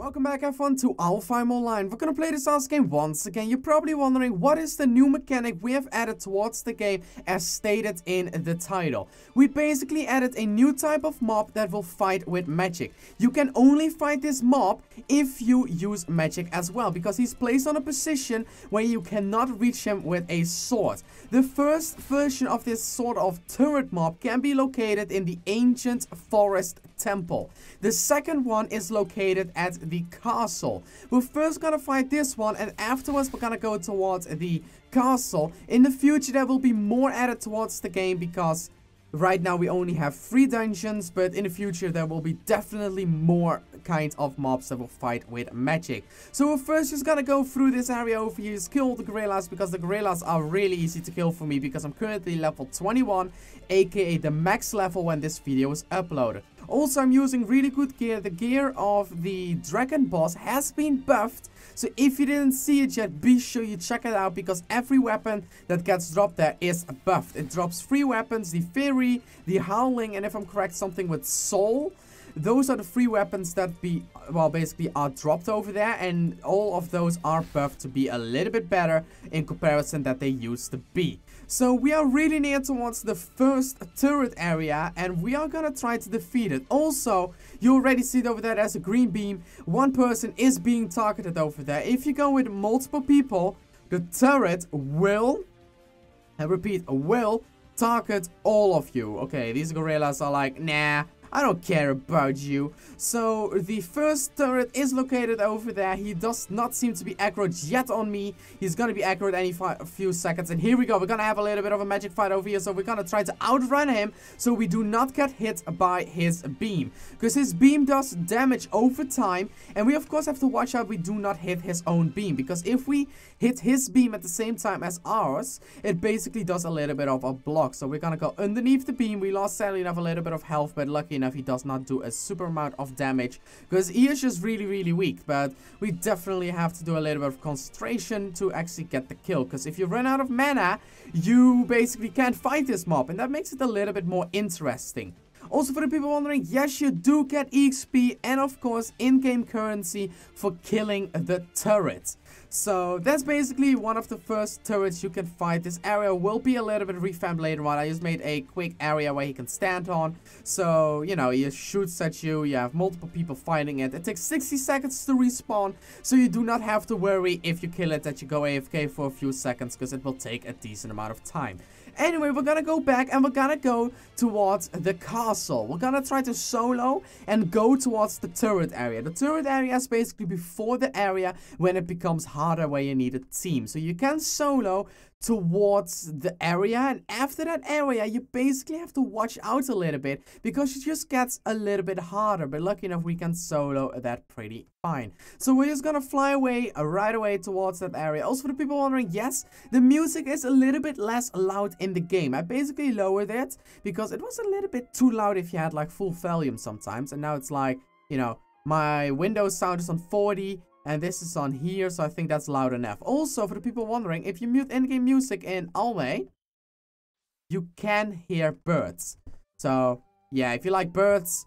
Welcome back everyone to ALfheim Online. We're gonna play this last game once again. You're probably wondering what is the new mechanic we have added towards the game as stated in the title. We basically added a new type of mob that will fight with magic. You can only fight this mob if you use magic as well, because he's placed on a position where you cannot reach him with a sword. The first version of this sort of turret mob can be located in the ancient forest temple. The second one is located at the castle. We're first gonna fight this one, and afterwards we're gonna go towards the castle. In the future there will be more added towards the game, because right now we only have 3 dungeons, but in the future there will be definitely more kinds of mobs that will fight with magic. So we're first just gonna go through this area over here, just kill the gorillas, because the gorillas are really easy to kill for me, because I'm currently level 21, aka the max level when this video is uploaded. Also, I'm using really good gear. The gear of the dragon boss has been buffed. So if you didn't see it yet, be sure you check it out, because every weapon that gets dropped there is buffed. It drops 3 weapons, the Fury, the Howling, and if I'm correct, something with Soul. Those are the 3 weapons that basically are dropped over there, and all of those are buffed to be a little bit better in comparison that they used to be. So we are really near towards the first turret area, and we are gonna try to defeat it. Also, you already see it over there, there's a green beam. One person is being targeted over there. If you go with multiple people, the turret will, I repeat, will target all of you. Okay, these gorillas are like, nah, I don't care about you. So the first turret is located over there. He does not seem to be aggroed yet on me. He's gonna be aggroed any few seconds. And here we go. We're gonna have a little bit of a magic fight over here. So we're gonna try to outrun him so we do not get hit by his beam, because his beam does damage over time. And we of course have to watch out we do not hit his own beam, because if we hit his beam at the same time as ours, it basically does a little bit of a block. So we're gonna go underneath the beam. We lost sadly enough a little bit of health, but lucky enough he does not do a super amount of damage, because he is just really weak. But we definitely have to do a little bit of concentration to actually get the kill, because if you run out of mana, you basically can't fight this mob, and that makes it a little bit more interesting. Also, for the people wondering, yes, you do get EXP and of course in-game currency for killing the turret. So that's basically one of the first turrets you can fight. This area will be a little bit revamped later on. I just made a quick area where he can stand on. So, you know, he shoots at you. You have multiple people fighting it. It takes 60 seconds to respawn. So you do not have to worry if you kill it that you go AFK for a few seconds, because it will take a decent amount of time. Anyway, we're gonna go back and we're gonna go towards the castle. We're gonna try to solo and go towards the turret area. The turret area is basically before the area when it becomes harder where you need a team. So you can solo towards the area, and after that area you basically have to watch out a little bit, because it just gets a little bit harder. But lucky enough we can solo that pretty fine. So we're just gonna fly away right away towards that area. Also, for the people wondering, yes, the music is a little bit less loud in the game. I basically lowered it because it was a little bit too loud if you had like full volume sometimes, and now it's like, you know, my Windows sound is on 40 and this is on here, so I think that's loud enough. Also, for the people wondering, if you mute in-game music in ALfheim, you can hear birds. So yeah, if you like birds,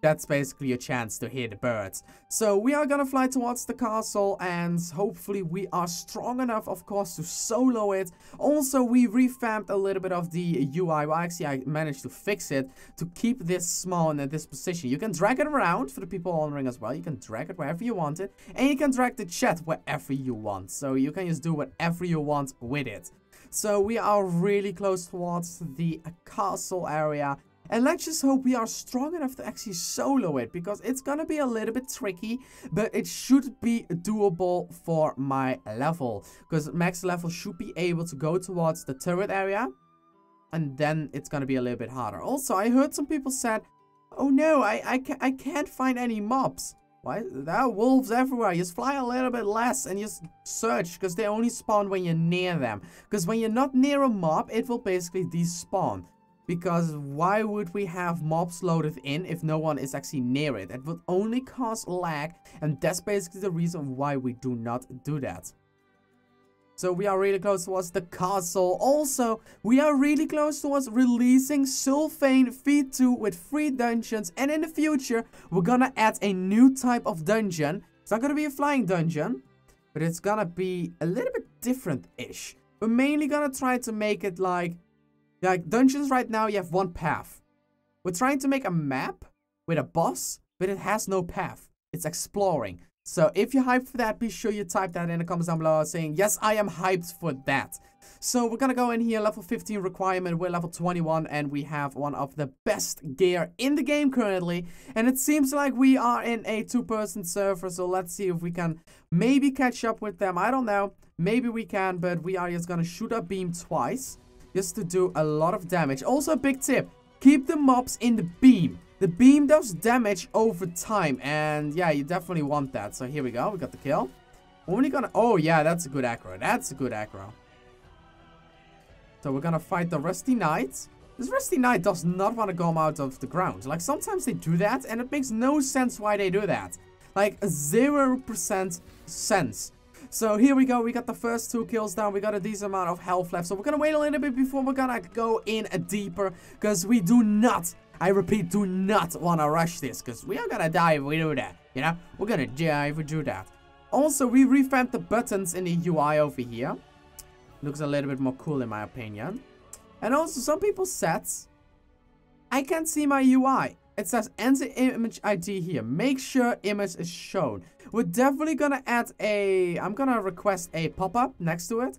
that's basically your chance to hear the birds. So we are gonna fly towards the castle, and hopefully we are strong enough, of course, to solo it. Also, we revamped a little bit of the UI. Well, actually, I managed to fix it to keep this small and in this position. You can drag it around, for the people wondering as well. You can drag it wherever you want it, and you can drag the chat wherever you want. So you can just do whatever you want with it. So we are really close towards the castle area. And let's just hope we are strong enough to actually solo it, because it's gonna be a little bit tricky, but it should be doable for my level, because max level should be able to go towards the turret area, and then it's gonna be a little bit harder. Also, I heard some people said, oh no, I can't find any mobs. Why? There are wolves everywhere. Just fly a little bit less and just search, because they only spawn when you're near them. Because when you're not near a mob, it will basically despawn. Because why would we have mobs loaded in if no one is actually near it? It would only cause lag, and that's basically the reason why we do not do that. So we are really close towards the castle. Also, we are really close towards releasing Sylvain Feed 2 with 3 dungeons. And in the future, we're gonna add a new type of dungeon. It's not gonna be a flying dungeon, but it's gonna be a little bit different-ish. We're mainly gonna try to make it like dungeons right now, you have one path. We're trying to make a map with a boss, but it has no path. It's exploring. So if you're hyped for that, be sure you type that in the comments down below saying, yes, I am hyped for that. So we're gonna go in here, level 15 requirement, we're level 21, and we have one of the best gear in the game currently. And it seems like we are in a 2-person server, so let's see if we can maybe catch up with them. I don't know, maybe we can, but we are just gonna shoot a beam twice, just to do a lot of damage. Also a big tip, keep the mobs in the beam. The beam does damage over time, and yeah, you definitely want that. So here we go, we got the kill. Only gonna, oh yeah, that's a good aggro, that's a good aggro. So we're gonna fight the Rusty Knight. This Rusty Knight does not want to come out of the ground. Like, sometimes they do that, and it makes no sense why they do that. Like, 0% sense. So here we go, we got the first 2 kills down, we got a decent amount of health left. So we're gonna wait a little bit before we're gonna go in deeper, because we do not, I repeat, do not want to rush this, because we are gonna die if we do that, you know? We're gonna die if we do that. Also, we revamped the buttons in the UI over here. Looks a little bit more cool in my opinion. And also, some people said, I can't see my UI. It says enter image ID here. Make sure image is shown. We're definitely gonna add a, I'm gonna request a pop-up next to it.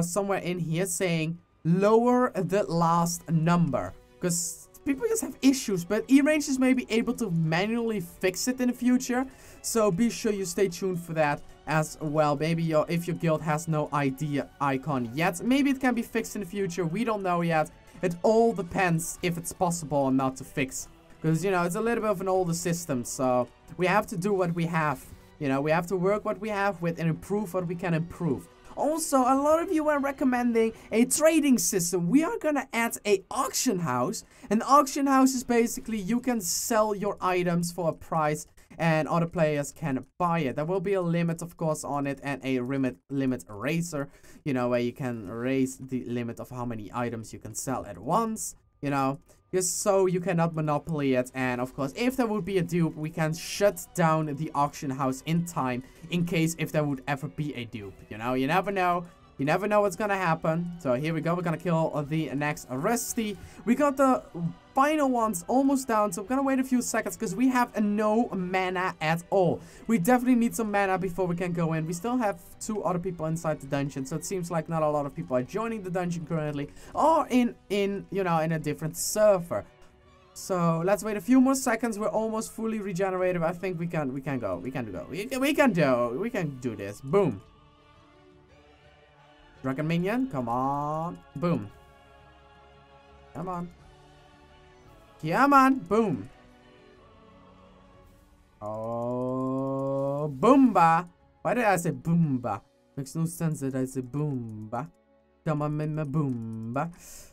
Somewhere in here saying lower the last number. Because people just have issues, but eRanges may be able to manually fix it in the future. So be sure you stay tuned for that as well. Maybe if your guild has no ID icon yet, maybe it can be fixed in the future. We don't know yet. It all depends if it's possible or not to fix. Because, you know, it's a little bit of an older system, so we have to do what we have. You know, we have to work what we have with and improve what we can improve. Also, a lot of you are recommending a trading system. We are gonna add a auction house. An auction house is basically you can sell your items for a price and other players can buy it. There will be a limit, of course, on it, and a limit raiser, you know, where you can raise the limit of how many items you can sell at once, you know, just so you cannot monopoly it. And of course, if there would be a dupe, we can shut down the auction house in time in case if there would ever be a dupe, you know. You never know. You never know what's gonna happen. So here we go. We're gonna kill the next Rusty. We got the final ones almost down, so we're gonna wait a few seconds because we have no mana at all. We definitely need some mana before we can go in. We still have 2 other people inside the dungeon, so it seems like not a lot of people are joining the dungeon currently, or in you know, in a different server. So let's wait a few more seconds. We're almost fully regenerated. I think we can go. We can do this. Boom. Dragon minion, come on. Boom. Come on. Come on. Boom. Oh, boomba. Why did I say boomba? Makes no sense that I say boomba. Come on, boomba.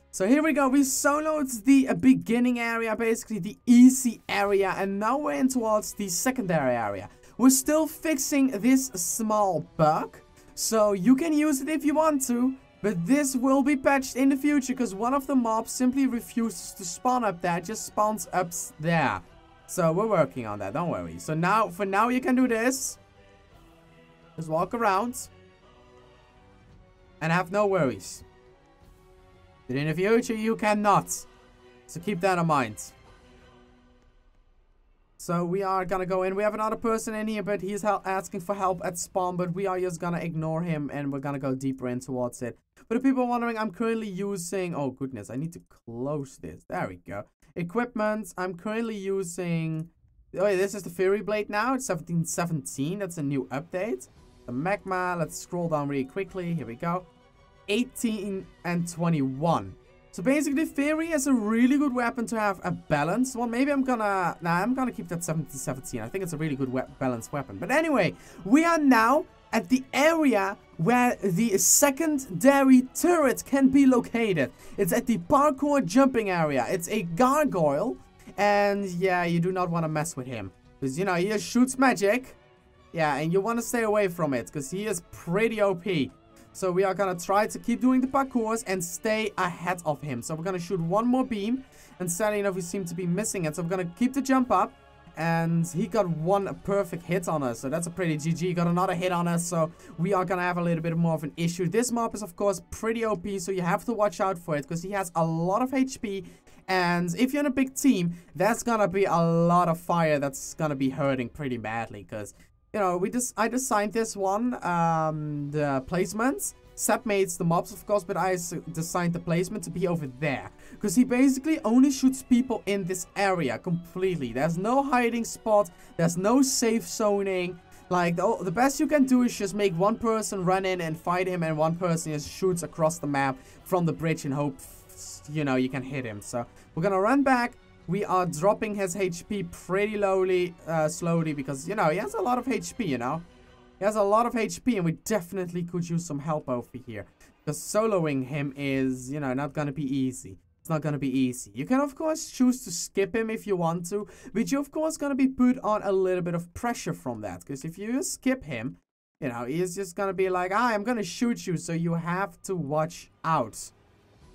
So here we go. We soloed the beginning area, basically the easy area, and now we're in towards the secondary area. We're still fixing this small bug. So you can use it if you want to, but this will be patched in the future because one of the mobs simply refuses to spawn up there, just spawns up there. So we're working on that, don't worry. So now, for now, you can do this. Just walk around and have no worries. But in the future, you cannot. So keep that in mind. So we are gonna go in. We have another person in here, but he's asking for help at spawn. But we are just gonna ignore him and we're gonna go deeper in towards it. For the people wondering, I'm currently using... Oh, goodness. I need to close this. There we go. Equipment. I'm currently using... Oh, yeah, this is the Fury Blade now. It's 1717. That's a new update. The Magma. Let's scroll down really quickly. Here we go. 18 and 21. So basically, Fury is a really good weapon to have a balanced one. Maybe I'm gonna... Nah, I'm gonna keep that 1717. I think it's a really good balanced weapon. But anyway, we are now at the area where the secondary turret can be located. It's at the parkour jumping area. It's a gargoyle. And yeah, you do not want to mess with him. Because, you know, he just shoots magic. Yeah, and you want to stay away from it. Because he is pretty OP. So we are gonna try to keep doing the parkours and stay ahead of him. So we're gonna shoot one more beam. And sadly enough, we seem to be missing it. So we're gonna keep the jump up. And he got one perfect hit on us. So that's a pretty GG. Got another hit on us. So we are gonna have a little bit more of an issue. This mob is, of course, pretty OP. So you have to watch out for it. Because he has a lot of HP. And if you're in a big team, that's gonna be a lot of fire. That's gonna be hurting pretty badly. Because... you know, I designed this one, the placements. Seb made the mobs, of course, but I designed the placement to be over there. Because he basically only shoots people in this area completely. There's no hiding spot. There's no safe zoning. Like, the best you can do is just make one person run in and fight him. And one person just shoots across the map from the bridge and hope, you know, you can hit him. So, we're gonna run back. We are dropping his HP pretty slowly because, you know, he has a lot of HP, you know. He has a lot of HP and we definitely could use some help over here. Because soloing him is, you know, not gonna be easy. It's not gonna be easy. You can, of course, choose to skip him if you want to. But you're, of course, gonna be put on a little bit of pressure from that. Because if you skip him, you know, he's just gonna be like, I'm gonna shoot you. So you have to watch out.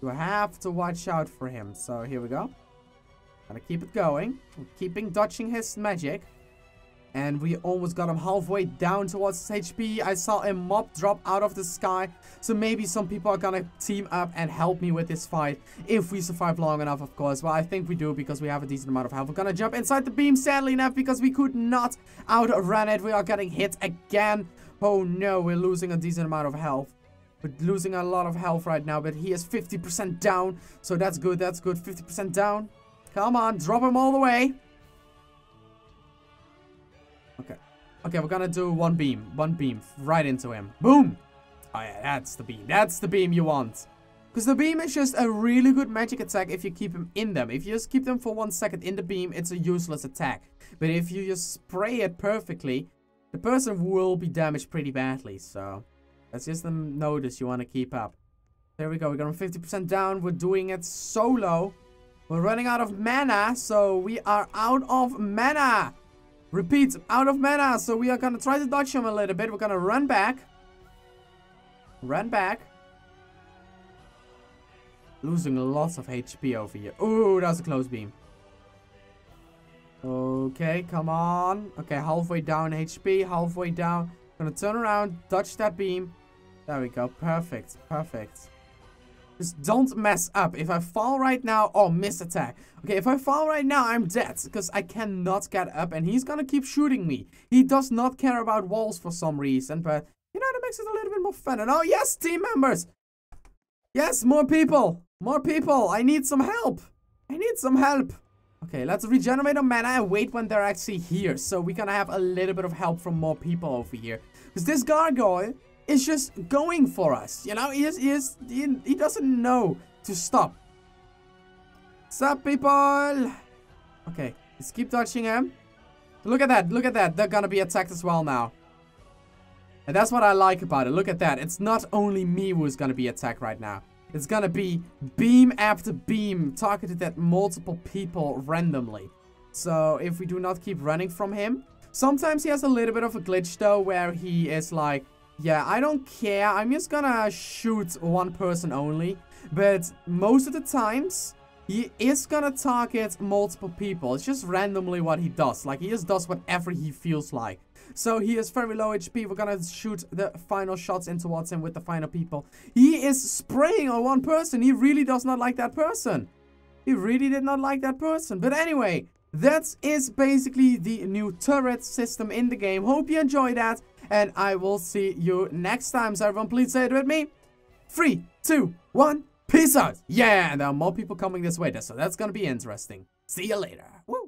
You have to watch out for him. So here we go. Gonna keep it going. We're dodging his magic. And we almost got him halfway down towards his HP. I saw a mob drop out of the sky. So maybe some people are gonna team up and help me with this fight. If we survive long enough, of course. Well, I think we do because we have a decent amount of health. We're gonna jump inside the beam, sadly enough, because we could not outrun it. We are getting hit again. Oh no, we're losing a decent amount of health. We're losing a lot of health right now. But he is 50% down. So that's good, that's good. 50% down. Come on, drop him all the way. Okay. Okay, we're gonna do one beam. One beam right into him. Boom! Oh yeah, that's the beam. That's the beam you want. Because the beam is just a really good magic attack if you keep him in them. If you just keep them for 1 second in the beam, it's a useless attack. But if you just spray it perfectly, the person will be damaged pretty badly. So, that's just a notice you want to keep up. There we go. We got him 50% down. We're doing it solo. We're running out of mana, so we are out of mana. Repeat, out of mana. So we are gonna try to dodge him a little bit. We're gonna run back. Run back. Losing lots of HP over here. Ooh, that was a close beam. Okay, come on. Okay, halfway down HP, halfway down. Gonna turn around, dodge that beam. There we go. Perfect, perfect. Just don't mess up. If I fall right now... oh, missed attack. Okay, if I fall right now, I'm dead. Because I cannot get up. And he's gonna keep shooting me. He does not care about walls for some reason. But, you know, that makes it a little bit more fun. And oh, yes, team members. Yes, more people. More people. I need some help. I need some help. Okay, let's regenerate our mana and wait when they're actually here. So we're gonna have a little bit of help from more people over here. Because this gargoyle... is just going for us, you know. He doesn't know to stop. Sup, people? Okay, let's keep dodging him. Look at that, look at that. They're gonna be attacked as well now. And that's what I like about it. Look at that. It's not only me who's gonna be attacked right now. It's gonna be beam after beam targeted at multiple people randomly. So if we do not keep running from him. Sometimes he has a little bit of a glitch though, where he is like, yeah, I don't care. I'm just gonna shoot one person only. But most of the times, he is gonna target multiple people. It's just randomly what he does. Like, he just does whatever he feels like. So, he is very low HP. We're gonna shoot the final shots in towards him with the final people. He is spraying on one person. He really does not like that person. He really did not like that person. But anyway, that is basically the new turret system in the game. Hope you enjoyed that. And I will see you next time. So everyone, please say it with me. 3, 2, 1. Peace out. Yeah, and there are more people coming this way. So that's going to be interesting. See you later. Woo.